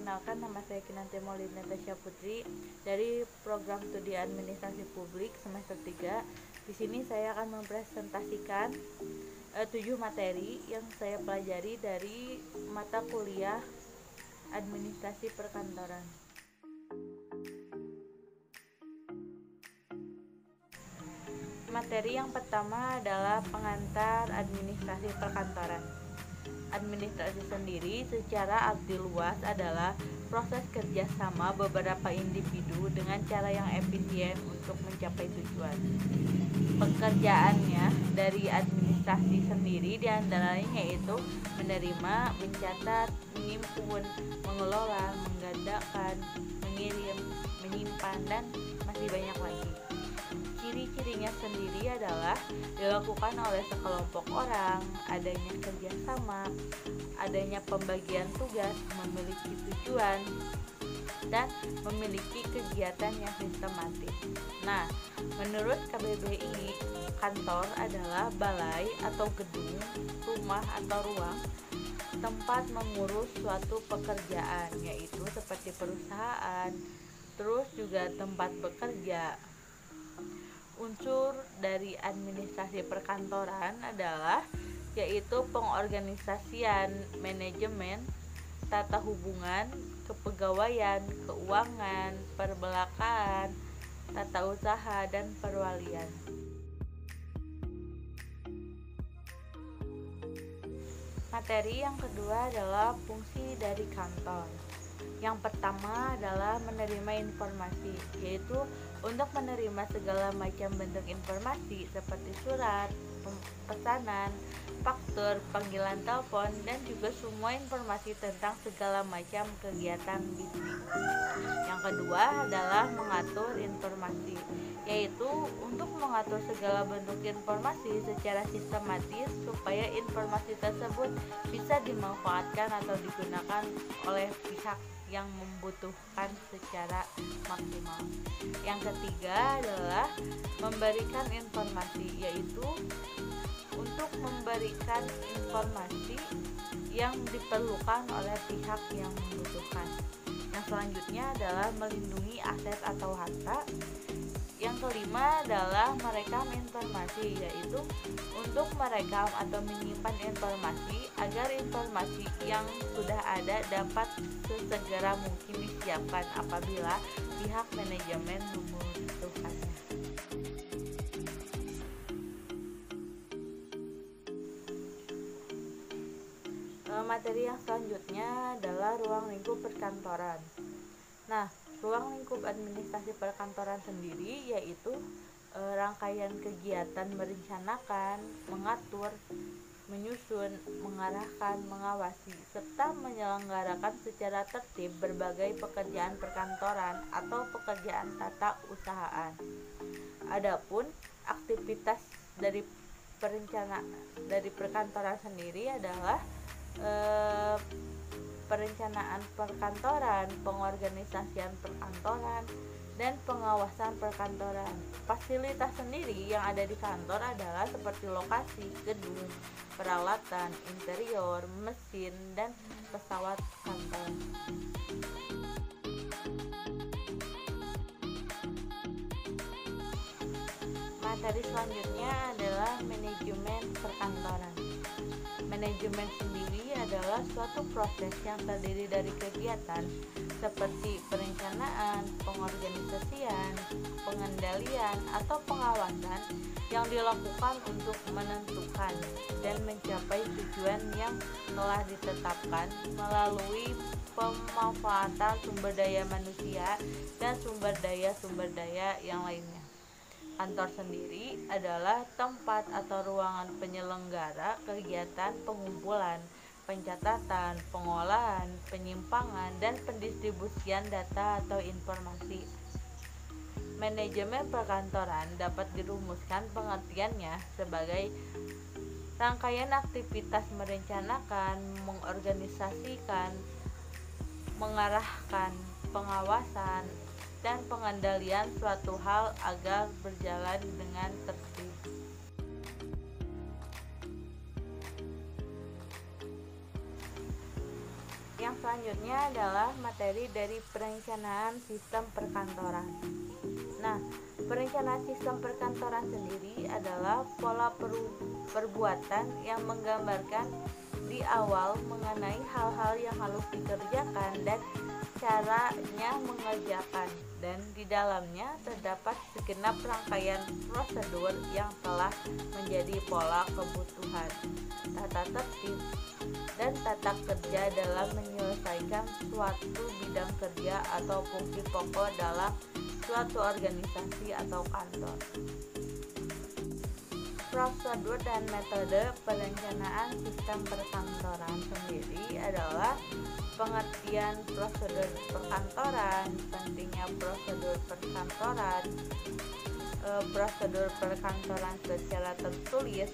perkenalkan, nama saya Kinanti Maulida Tasya Putri dari Program Studi Administrasi Publik semester 3. Di sini saya akan mempresentasikan 7 materi yang saya pelajari dari mata kuliah Administrasi Perkantoran. Materi yang pertama adalah pengantar administrasi perkantoran. Administrasi sendiri secara arti luas adalah proses kerjasama beberapa individu dengan cara yang efisien untuk mencapai tujuan. Pekerjaannya dari administrasi sendiri diantaranya yaitu menerima, mencatat, menghimpun, mengelola, menggandakan, mengirim, menyimpan, dan masih banyak lagi. Ciri-cirinya sendiri adalah dilakukan oleh sekelompok orang, adanya kerjasama, adanya pembagian tugas, memiliki tujuan, dan memiliki kegiatan yang sistematis. Nah, menurut KBBI, kantor adalah balai atau gedung, rumah atau ruang, tempat mengurus suatu pekerjaan, yaitu seperti perusahaan, terus juga tempat bekerja. Unsur dari administrasi perkantoran adalah yaitu pengorganisasian, manajemen, tata hubungan, kepegawaian, keuangan, perbelakangan, tata usaha, dan perwalian. Materi yang kedua adalah fungsi dari kantor. Yang pertama adalah menerima informasi, yaitu untuk menerima segala macam bentuk informasi seperti surat, pesanan, faktur, panggilan telepon, dan juga semua informasi tentang segala macam kegiatan bisnis. Yang kedua adalah mengatur informasi, yaitu untuk mengatur segala bentuk informasi secara sistematis supaya informasi tersebut bisa dimanfaatkan atau digunakan oleh pihak yang membutuhkan secara maksimal. Yang ketiga adalah memberikan informasi, yaitu untuk memberikan informasi yang diperlukan oleh pihak yang membutuhkan. Yang selanjutnya adalah melindungi aset atau harta. Yang kelima adalah merekam informasi, yaitu untuk merekam atau menyimpan informasi agar informasi yang sudah ada dapat sesegera mungkin disiapkan apabila pihak manajemen membutuhkannya. Materi yang selanjutnya adalah ruang lingkup perkantoran. Nah, ruang lingkup administrasi perkantoran sendiri yaitu rangkaian kegiatan merencanakan, mengatur, menyusun, mengarahkan, mengawasi, serta menyelenggarakan secara tertib berbagai pekerjaan perkantoran atau pekerjaan tata usahaan. Adapun aktivitas dari perkantoran sendiri adalah perencanaan perkantoran, pengorganisasian perkantoran, dan pengawasan perkantoran. Fasilitas sendiri yang ada di kantor adalah seperti lokasi, gedung, peralatan, interior, mesin, dan pesawat kantor. Materi selanjutnya adalah manajemen perkantoran. Manajemen sendiri adalah suatu proses yang terdiri dari kegiatan seperti perencanaan, pengorganisasian, pengendalian, atau pengawasan yang dilakukan untuk menentukan dan mencapai tujuan yang telah ditetapkan melalui pemanfaatan sumber daya manusia dan sumber daya yang lainnya. Kantor sendiri adalah tempat atau ruangan penyelenggara kegiatan pengumpulan, pencatatan, pengolahan, penyimpangan, dan pendistribusian data atau informasi. Manajemen perkantoran dapat dirumuskan pengertiannya sebagai rangkaian aktivitas merencanakan, mengorganisasikan, mengarahkan, pengawasan, dan pengendalian suatu hal agar berjalan dengan tertib. Yang selanjutnya adalah materi dari perencanaan sistem perkantoran. Nah, perencanaan sistem perkantoran sendiri adalah pola perbuatan yang menggambarkan di awal mengenai hal-hal yang harus dikerjakan dan caranya mengerjakan, dan di dalamnya terdapat segenap rangkaian prosedur yang telah menjadi pola kebutuhan, tata tertib, dan tata kerja dalam menyelesaikan suatu bidang kerja atau fungsi pokok dalam suatu organisasi atau kantor. Prosedur dan metode perencanaan sistem perkantoran sendiri adalah pengertian prosedur perkantoran, pentingnya prosedur perkantoran, prosedur perkantoran secara tertulis.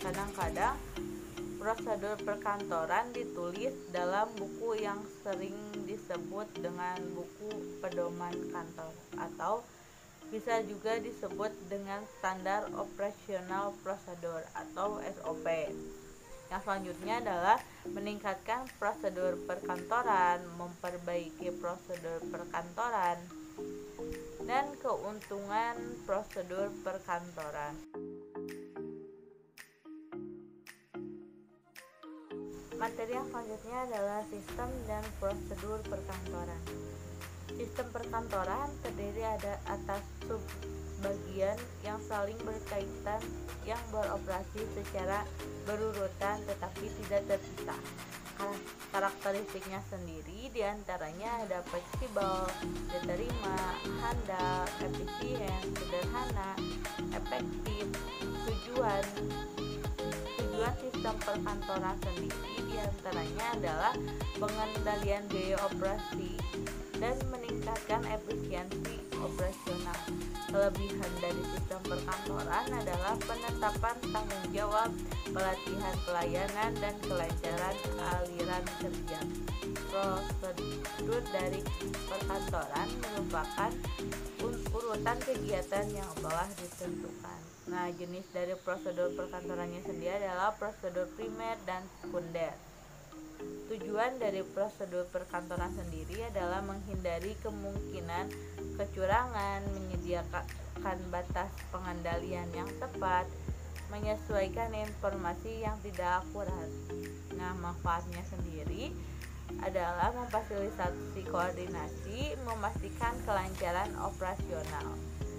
Kadang-kadang prosedur perkantoran ditulis dalam buku yang sering disebut dengan buku pedoman kantor, atau bisa juga disebut dengan standar operasional prosedur atau SOP. Yang selanjutnya adalah meningkatkan prosedur perkantoran, memperbaiki prosedur perkantoran, dan keuntungan prosedur perkantoran. Materi yang selanjutnya adalah sistem dan prosedur perkantoran. Sistem perkantoran terdiri atas subbagian yang saling berkaitan yang beroperasi secara berurutan tetapi tidak terpisah. Karakteristiknya sendiri diantaranya ada fleksibel, diterima, handal, efisien, sederhana, efektif. Tujuan sistem perkantoran sendiri diantaranya adalah pengendalian biaya operasi dan meningkatkan efisiensi operasional. Kelebihan dari sistem perkantoran adalah penetapan tanggung jawab, pelatihan pelayanan, dan kelancaran aliran kerja. Prosedur dari perkantoran merupakan urutan kegiatan yang telah ditentukan. Nah, jenis dari prosedur perkantorannya sendiri adalah prosedur primer dan sekunder. Tujuan dari prosedur perkantoran sendiri adalah menghindari kemungkinan kecurangan, menyediakan batas pengendalian yang tepat, menyesuaikan informasi yang tidak akurat. Nah, manfaatnya sendiri adalah memfasilitasi koordinasi, memastikan kelancaran operasional.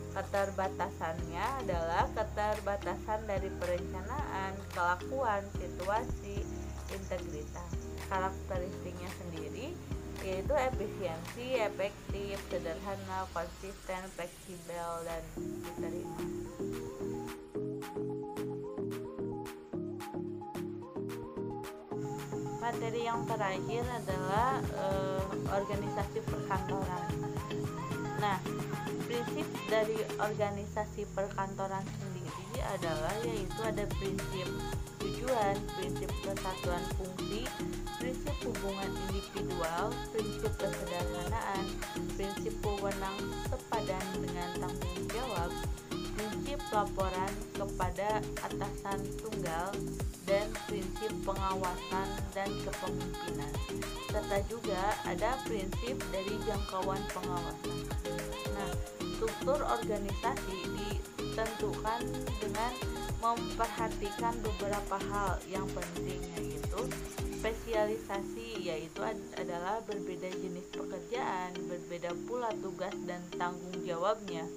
Keterbatasannya adalah keterbatasan dari perencanaan, kelakuan, situasi, integritas. Karakteristiknya sendiri yaitu efisiensi, efektif, sederhana, konsisten, fleksibel, dan diterima. Materi yang terakhir adalah organisasi perkantoran. Nah, prinsip dari organisasi perkantoran sendiri adalah yaitu ada prinsip tujuan, prinsip kesatuan fungsi, prinsip hubungan individual, prinsip kesederhanaan, prinsip wewenang sepadan dengan tanggung jawab, prinsip laporan kepada atasan tunggal, dan prinsip pengawasan dan kepemimpinan, serta juga ada prinsip dari jangkauan pengawasan. Nah, struktur organisasi ditentukan dengan memperhatikan beberapa hal yang penting, yaitu spesialisasi, yaitu adalah berbeda jenis pekerjaan, berbeda pula tugas dan tanggung jawabnya.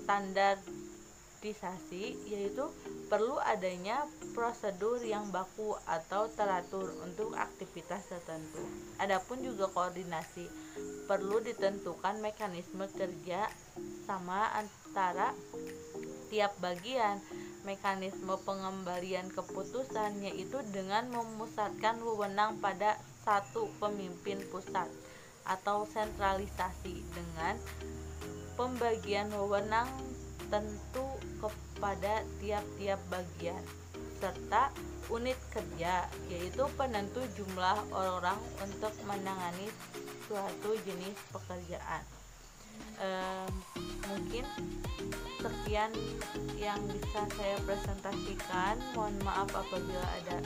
Standarisasi, yaitu perlu adanya prosedur yang baku atau teratur untuk aktivitas tertentu. Adapun juga koordinasi, perlu ditentukan mekanisme kerja sama antara tiap bagian. Mekanisme pengembalian keputusan, yaitu dengan memusatkan wewenang pada satu pemimpin pusat atau sentralisasi dengan pembagian wewenang tentu kepada tiap-tiap bagian, serta unit kerja, yaitu penentu jumlah orang untuk menangani suatu jenis pekerjaan. Mungkin sekian yang bisa saya presentasikan. Mohon maaf apabila ada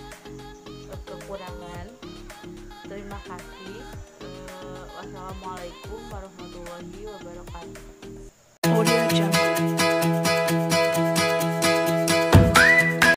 kekurangan. Terima kasih. Wassalamualaikum warahmatullahi wabarakatuh. Audio Jungle.